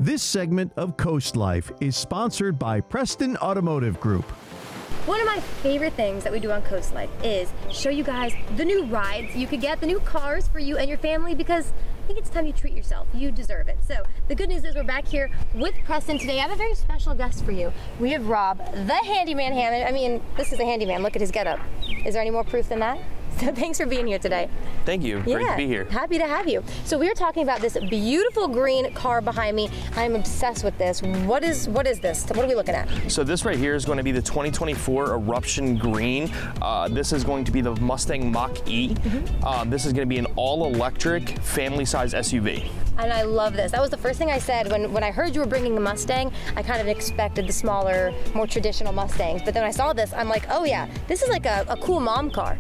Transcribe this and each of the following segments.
This segment of CoastLife is sponsored by Preston Automotive Group. One of my favorite things that we do on CoastLife is show you guys the new rides you could get, the new cars for you and your family, because I think it's time you treat yourself. You deserve it. So the good news is we're back here with Preston today. I have a very special guest for you. We have Rob, the handyman Hammond. I mean, this is a handyman. Look at his getup. Is there any more proof than that? So thanks for being here today. Thank you. Great to be here. Happy to have you. So we are talking about this beautiful green car behind me. I'm obsessed with this. What is this? What are we looking at? So this right here is going to be the 2024 Eruption Green. This is going to be the Mustang Mach-E. This is going to be an all-electric family-size SUV. And I love this. That was the first thing I said when I heard you were bringing a Mustang. I kind of expected the smaller, more traditional Mustangs. But then I saw this, I'm like, oh yeah, this is like a cool mom car.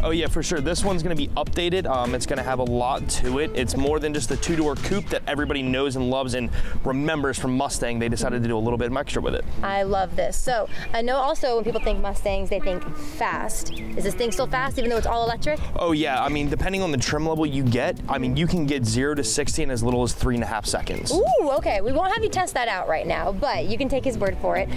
Oh yeah, for sure. This one's going to be updated. It's going to have a lot to it. It's more than just the two-door coupe that everybody knows and loves and remembers from Mustang. They decided to do a little bit extra with it. I love this. So I know also when people think Mustangs, they think fast. Is this thing still fast even though it's all electric? Oh yeah, I mean, depending on the trim level you get, I mean, you can get 0 to 60 in as little as 3.5 seconds. Ooh, okay. We won't have you test that out right now, but you can take his word for it.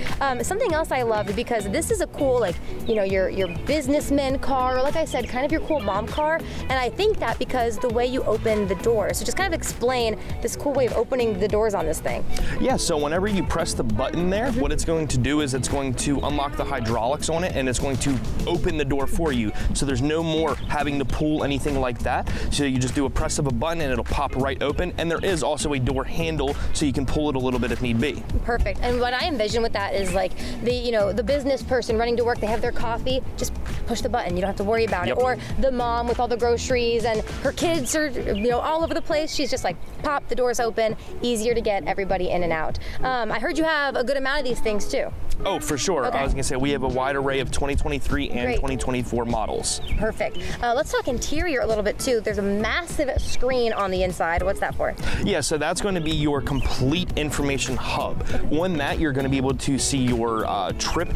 Something else I love, because this is a cool, like, you know, your businessman car, or like I said, kind of your cool mom car. And I think that because the way you open the doors. So just kind of explain this cool way of opening the doors on this thing. Yeah, so whenever you press the button there, what it's going to do is it's going to unlock the hydraulics on it, and it's going to open the door for you. So there's no more having to pull anything like that. So you just do a press of a button and it'll pop right open. And there is also a door handle so you can pull it a little bit if need be. Perfect. And what I envision with that is like the business person running to work, they have their coffee, just push the button. You don't have to worry about it. Or the mom with all the groceries and her kids are all over the place. She's just like, pop, the door's open, easier to get everybody in and out. I heard you have a good amount of these things too. Oh, for sure. Okay. I was going to say we have a wide array of 2023 and 2024 models. Perfect. Let's talk interior a little bit too. There's a massive screen on the inside. What's that for? Yeah, so that's going to be your complete information hub. On that, you're going to be able to see your trip,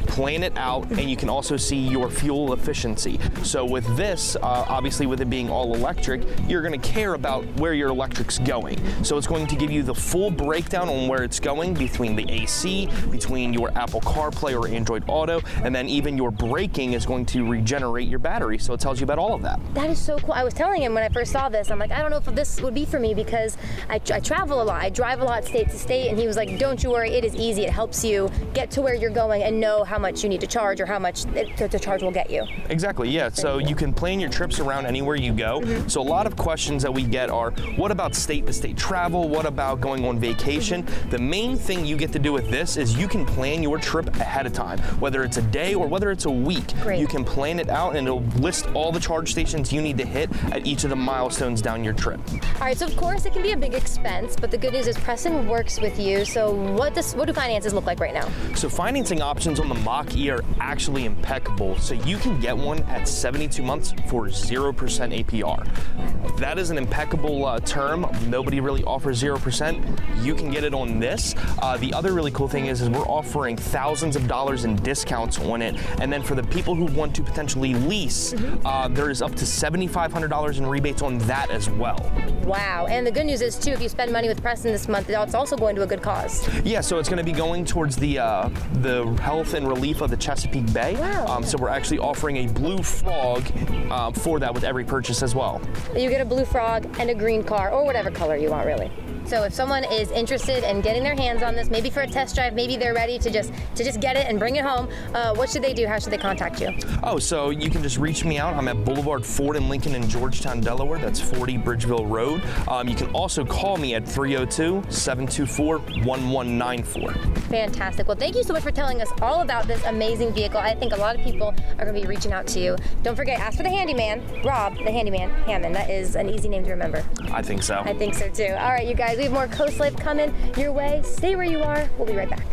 plan it out, and you can also see your fuel efficiency. So with this, obviously with it being all electric, you're going to care about where your electric's going. So it's going to give you the full breakdown on where it's going between the AC, between your Apple CarPlay or Android Auto, and then even your braking is going to regenerate your battery. So it tells you about all of that. That is so cool. I was telling him when I first saw this, I'm like, I don't know if this would be for me because I travel a lot. I drive a lot state to state, and he was like, don't you worry, it is easy. It helps you get to where you're going and know how much you need to charge or how much the charge will get you. Exactly, yeah. So you can plan your trips around anywhere you go. So a lot of questions that we get are, what about state to state travel? What about going on vacation? The main thing you get to do with this is you can plan your trip ahead of time, whether it's a day or whether it's a week. Great. You can plan it out and it'll list all the charge stations you need to hit at each of the milestones down your trip. All right, so of course it can be a big expense, but the good news is Preston works with you. So what do finances look like right now? So financing options on the Mach-E are actually impeccable. So you can get one at 72 months for 0% APR. That is an impeccable term. Nobody really offers 0%. You can get it on this. The other really cool thing is we're offering thousands of dollars in discounts on it. And then for the people who want to potentially lease, there is up to $7,500 in rebates on that as well. Wow, and the good news is too, if you spend money with Preston this month, it's also going to a good cause. Yeah, so it's going to be going towards the health and relief of the Chesapeake Bay. Wow. So we're actually offering a blue frog for that with every purchase as well. You get a blue frog and a green car, or whatever color you want, really. So if someone is interested in getting their hands on this, maybe for a test drive, maybe they're ready to just get it and bring it home, what should they do? How should they contact you? Oh, so you can just reach me out. I'm at Boulevard Ford and Lincoln in Georgetown, Delaware. That's 40 Bridgeville Road. You can also call me at 302-724-1194. Fantastic. Well, thank you so much for telling us all about this amazing vehicle. I think a lot of people are going to be reaching out to you. Don't forget, ask for the handyman, Rob, the handyman Hammond. That is an easy name to remember. I think so. I think so too. All right, you guys, we have more CoastLife coming your way. Stay where you are. We'll be right back.